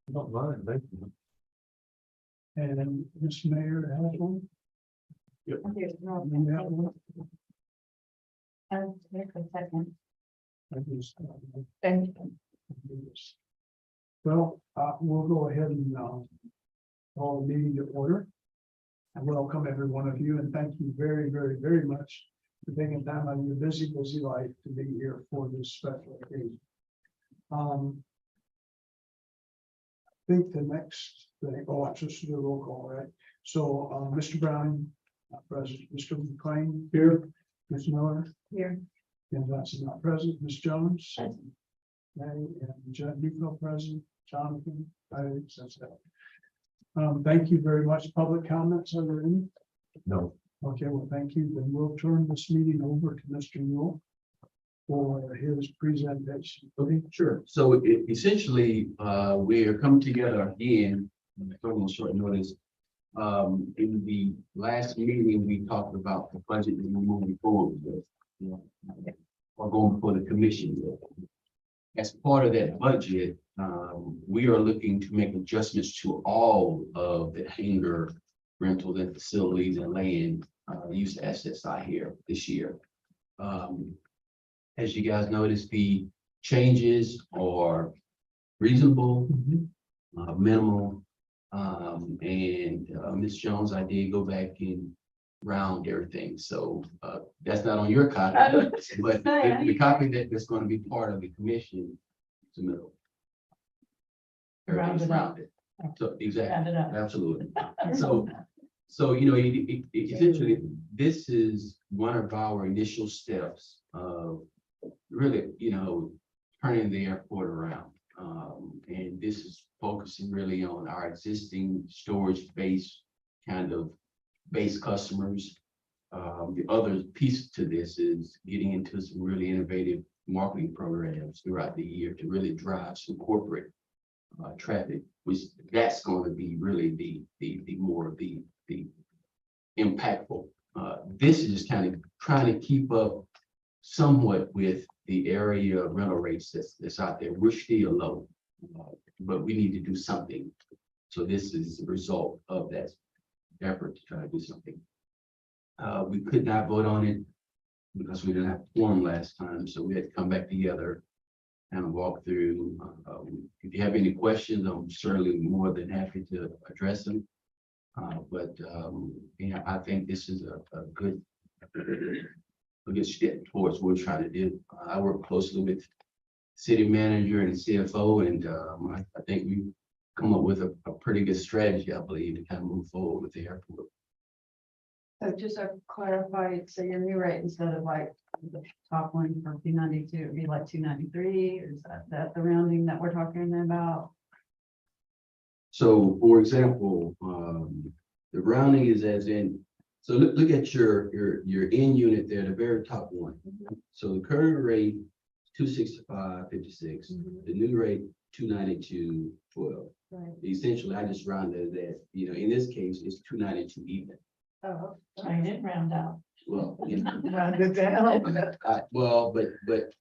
Not mine, thank you. And Ms. Mayor has one. Here's Rob. You have one? Make a second. I just, Thank you. Well, we'll go ahead and call the meeting to order. I welcome every one of you and thank you very, very, very much for taking time out of your busy, busy life to be here for this special occasion. I think the next thing, it's just a roll call, right? So, Mr. Brown, present, Mr. McLean here, Ms. Miller, Here. Ken Johnson not present, Ms. Jones. Present. Mary and Judd Newfield present, Jonathan, that's it. Thank you very much. Public comments, are there any? No. Okay, well, thank you. Then we'll turn this meeting over to Mr. Newell for his presentation. Okay, sure. So essentially, we are coming together again, on short notice. In the last meeting, we talked about the budget that we're moving forward with. Or going before the commission with. As part of that budget, we are looking to make adjustments to all of the hangar rentals and facilities and land use assets out here this year. As you guys notice, the changes are reasonable, minimal. And Ms. Jones, I did go back and round everything. So that's not on your copy, but the copy that's going to be part of the commission is the middle. Everything's rounded. So exactly, absolutely. So, you know, essentially, this is one of our initial steps of really, you know, turning the airport around. And this is focusing really on our existing storage base, kind of base customers. The other piece to this is getting into some really innovative marketing programs throughout the year to really drive some corporate traffic, which that's going to be really the more of the impactful. This is just kind of trying to keep up somewhat with the area rental rates that's out there. We're still low, but we need to do something. So this is the result of that effort to try to do something. We could not vote on it because we didn't have quorum last time, so we had to come back together and walk through. If you have any questions, I'm certainly more than happy to address them. But you know, I think this is a good step towards what we're trying to do. I work closely with city manager and CFO, and I think we've come up with a pretty good strategy, I believe, to kind of move forward with the airport. So just to clarify, so your new rate instead of like the top one for 292, it'd be like 293, or is that the rounding that we're talking about? So, for example, the rounding is as in, so look at your in unit there, the very top one. So the current rate, 265.56, the new rate, 292.12. Right. Essentially, I just rounded that, you know, in this case, it's 292 even. Oh. I didn't round out. Well, you know, Rounded down. well, but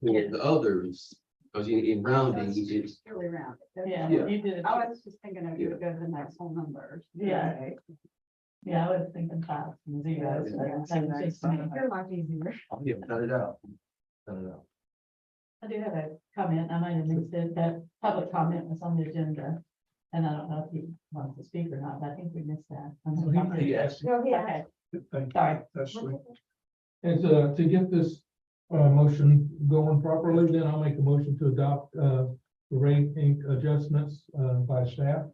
for the others, because in rounding, That's it's, really rounded. Yeah, Yeah. you did it. I was just thinking of you would go to the next whole number. Yeah. Okay. Yeah, I was thinking five and zeros. but Yeah, that was just me. Your life easier. yeah, cut it out. Cut it out. I do have a comment. I might have missed it. That public comment was on the agenda. And I don't know if he wants to speak or not, but I think we missed that. Yes. No, yeah. Okay, Thank you. sorry. That's sweet. And to get this motion going properly, then I'll make a motion to adopt the rate adjustments by staff.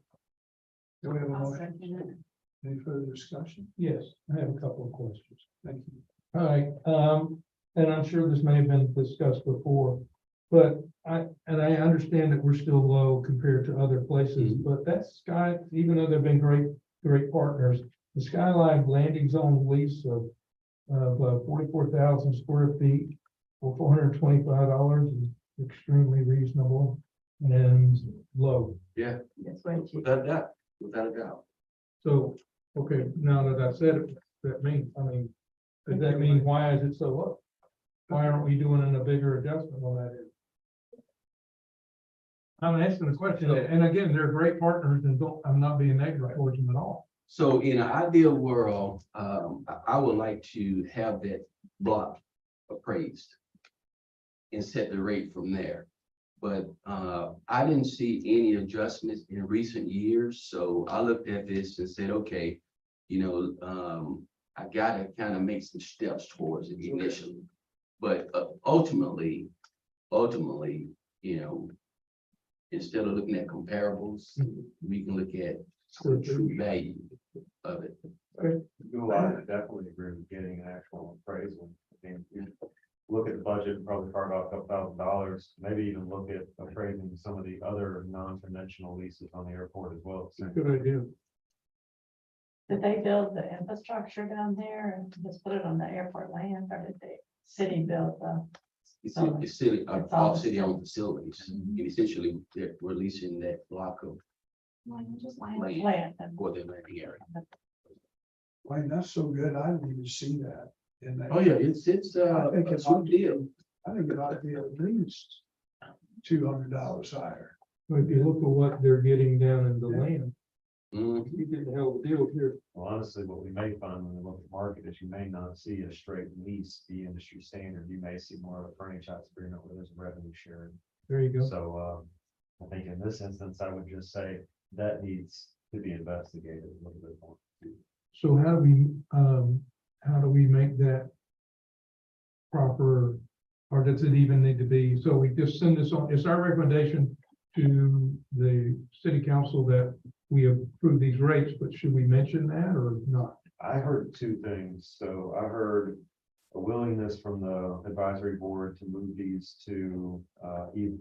Do we have a I'll motion? second it. Any further discussion? Yes, I have a couple of questions. Thank you. All right, and I'm sure this may have been discussed before, but I understand that we're still low compared to other places, but that Sky, even though they've been great partners, the Skyline Landing Zone lease of 44,000 square feet for $425 is extremely reasonable and low. Yeah, That's way cheap. without a doubt, without a doubt. So, okay, now that I said it, that means, I mean, does that mean why is it so low? Why aren't we doing a bigger adjustment on that? I'm asking a question, and again, they're great partners and I'm not being negative towards them at all. So in an ideal world, I would like to have that block appraised and set the rate from there. But I didn't see any adjustments in recent years, so I looked at this and said, okay, I gotta kind of make some steps towards it initially. But ultimately, instead of looking at comparables, we can look at the true value of it. I definitely agree with getting an actual appraisal. I mean, you look at the budget, and probably carve out $2,000, maybe even look at appraising some of the other non-conventional leases on the airport as well. It's a good idea. Did they build the infrastructure down there and just put it on the airport land, or did the city build the? It's Oh, city, it's all all city owned facilities, and essentially they're releasing that block of land Land and- for the landing area. Wayne, that's so good. I didn't even see that. in that. Oh, yeah, it's I think a it's sweet deal. I think it ought to be at least $200 higher. So if you look at what they're getting down in the land, Mhm. you get a hell of a deal here. Well, honestly, what we may find when we look at the market is you may not see a straight lease, the industry standard. You may see more of a franchise agreement where there's a revenue sharing. There you go. So, I think in this instance, I would just say that needs to be investigated a little bit more. So how do we make that proper? Or does it even need to be, so we just send this on, it's our recommendation to the city council that we approve these rates, but should we mention that or not? I heard two things. So I heard a willingness from the advisory board to move these to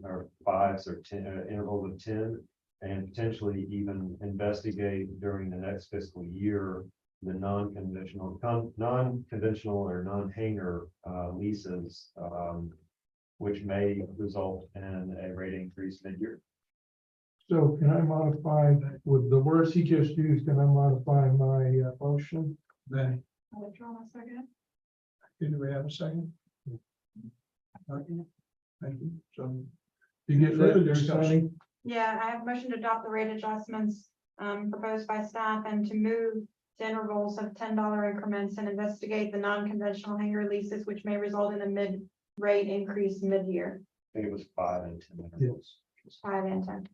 or 5s or 10 intervals of 10, and potentially even investigate during the next fiscal year the non-conventional or non-hangar leases, which may result in a rate increase mid-year. So can I modify with the words he just used, can I modify my motion? Then, I'll withdraw my second. do we have a second? Okay, thank you. So, You get Further that there, discussion. Sonny? Yeah, I have motion to adopt the rate adjustments proposed by staff and to move to intervals of $10 increments and investigate the non-conventional hangar leases, which may result in a mid-rate increase mid-year, I think it was 5 and 10 intervals. 5 and 10.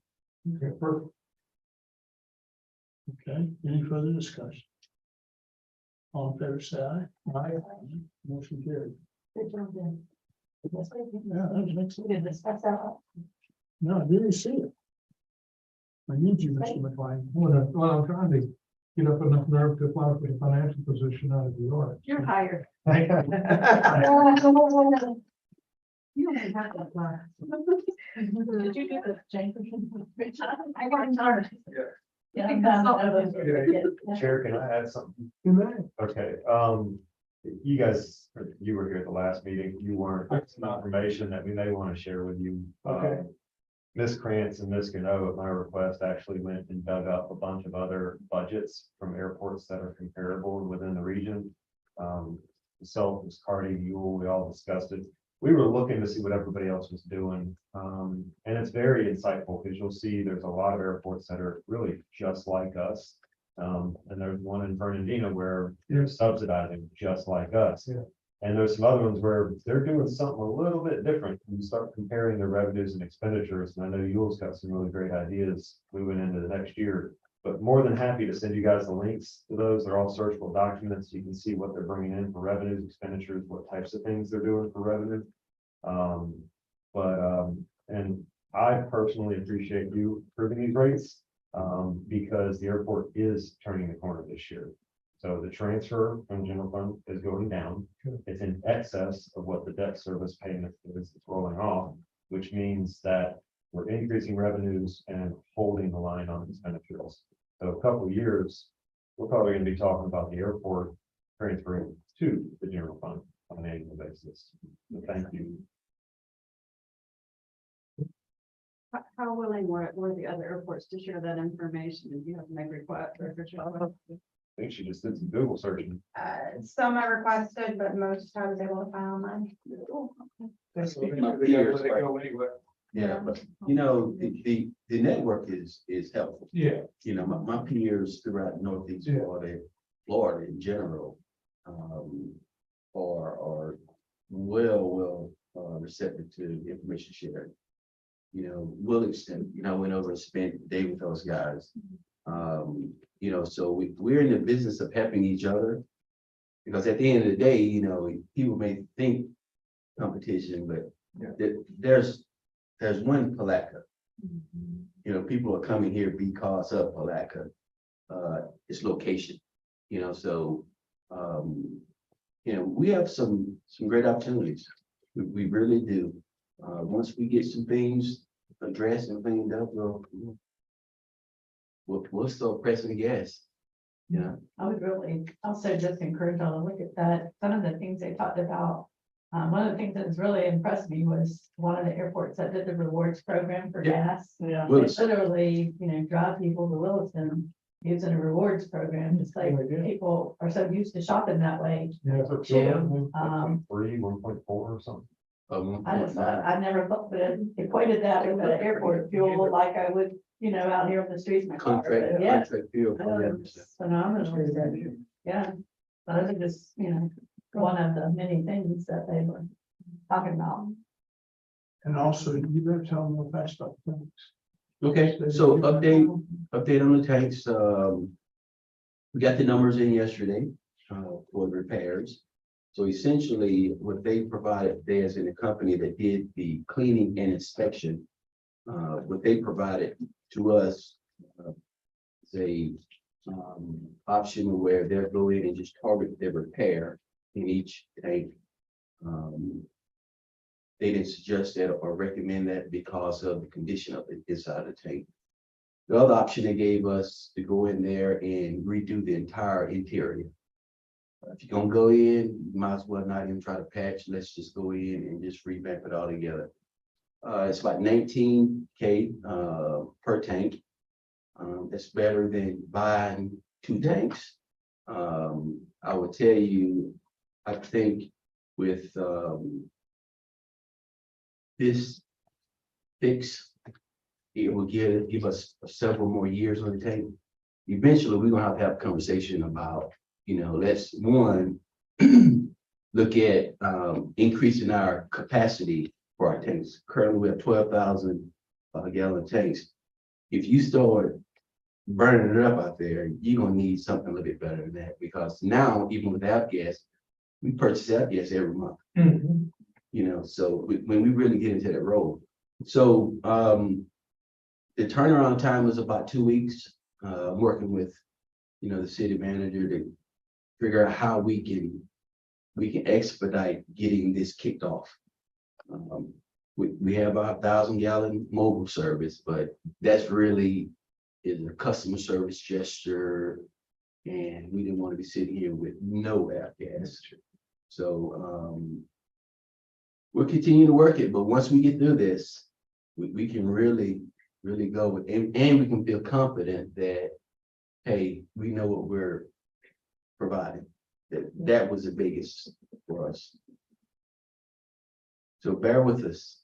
Okay, perfect. okay, any further discussion? All in favor, say aye. Aye. Motion carried. Good job, Dan. Yes, we did. Yeah, that was excellent. We did discuss that. No, I didn't see it. I need you, Mr. McLean. Well, I'm trying to get up enough nerve to apply for the financial position out of the yard. You're hired. You don't even have to apply. Did you do the change? I got tired. Yeah, I'm done. Chair, can I add something? You may. Okay, you guys, you were here at the last meeting. You weren't, some information that we may want to share with you. Okay. Ms. Krantz and Ms. Gano, at my request, actually went and dug up a bunch of other budgets from airports that are comparable within the region. Myself, Ms. Cardi, Yule, we all discussed it. We were looking to see what everybody else was doing. And it's very insightful because you'll see there's a lot of airports that are really just like us. And there's one in Fernandina where they're subsidizing just like us. Yeah. And there's some other ones where they're doing something a little bit different. When you start comparing their revenues and expenditures, and I know Yule's got some really great ideas moving into the next year. But more than happy to send you guys the links to those. They're all searchable documents. You can see what they're bringing in for revenues, expenditures, what types of things they're doing for revenue. And I personally appreciate you approving these rates because the airport is turning the corner this year. So the transfer from general fund is going down. It's in excess of what the debt service payment is rolling off, which means that we're increasing revenues and holding the line on expenditures. So a couple of years, we're probably going to be talking about the airport transferring to the general fund on an annual basis. So thank you. How willing were the other airports to share that information? If you have to make requests or I think she just did some Google searching. Some I requested, but most I was able to find online. That's what they- they gotta let it go anyway. Yeah, but you know, the network is helpful. Yeah, You know, my peers throughout Northeast Yeah. Florida in general, are well, receptive to information sharing. You know, Williston, you know, I went over and spent a day with those guys. You know, so we're in the business of helping each other. Because at the end of the day, you know, people may think competition, but there's one Palatka. You know, people are coming here because of Palatka. Its location, you know, so, you know, we have some great opportunities. We really do. Once we get some things addressed and cleaned up, we'll start pressing the gas. Yeah, I would really also just encourage y'all to look at that. Some of the things they talked about. One of the things that has really impressed me was one of the airports that did the rewards program for Yeah. gas. Yeah. They Williston. literally, drive people to Williston using a rewards program. It's like Good idea. people are so used to shopping that way. yeah. So Two, 1.3, 1.4 or something. I just thought, I never thought that equated that with the airport fuel like I would, out here on the streets. in my car. Contract, But yeah, contract fuel. it's phenomenal. Yeah, those are just, one of the many things that they were talking about. And also, you better tell them real fast about things. Okay, so update on the tanks. We got the numbers in yesterday, for the repairs. So essentially, what they provided, there's in a company that did the cleaning and inspection. What they provided to us, is a, option where they'll go in and just target their repair in each tank. They didn't suggest that or recommend that because of the condition of the inside of the tank. The other option they gave us to go in there and redo the entire interior. If you're gonna go in, you might as well not even try to patch. Let's just go in and just revamp it all together. It's about 19K per tank. That's better than buying 2 tanks. I would tell you, I think with this fix, it will give us several more years on the tank. Eventually, we're gonna have a conversation about, let's look at increasing our capacity for our tanks. Currently, we have 12,000 gallon tanks. If you start burning it up out there, you're gonna need something a little bit better than that, because now, even with avgas, we purchase avgas every month. Mhm. So when we really get into that role. So the turnaround time was about 2 weeks. I'm working with, the city manager to figure out how we can expedite getting this kicked off. We have our 1,000-gallon mobile service, but that's really is a customer service gesture, and we didn't want to be sitting here with no avgas. So we'll continue to work it, but once we get through this, we can really go with, and we can feel confident that, hey, we know what we're providing. That was the biggest for us. So bear with us,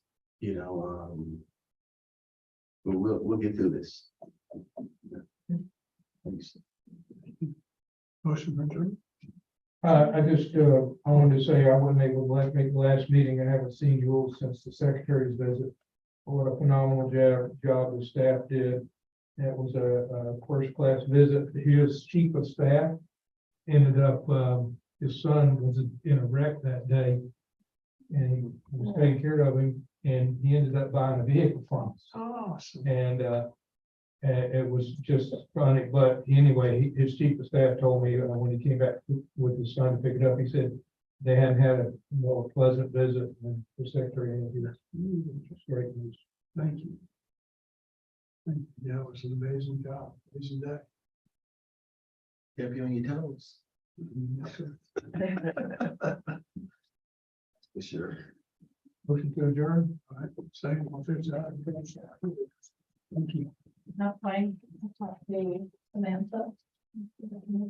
we'll get through this. Thanks. Motion adjourned. I just, I wanted to say I wasn't able to make the last meeting. I haven't seen you all since the secretary's visit. What a phenomenal job the staff did. It was a first-class visit. His chief of staff ended up, his son was in a wreck that day. And he was taking care of him, and he ended up buying a vehicle from us. Awesome. And it was just funny, but anyway, his chief of staff told me when he came back with his son to pick it up, he said they hadn't had a more pleasant visit than the secretary interviewed. It's great news. Thank you. Yeah, it was an amazing job, amazing day. Kept you on your toes, Yes, sir. for sure. Motion to adjourn. All right, second, all fair side. Thank you. Not playing, Samantha.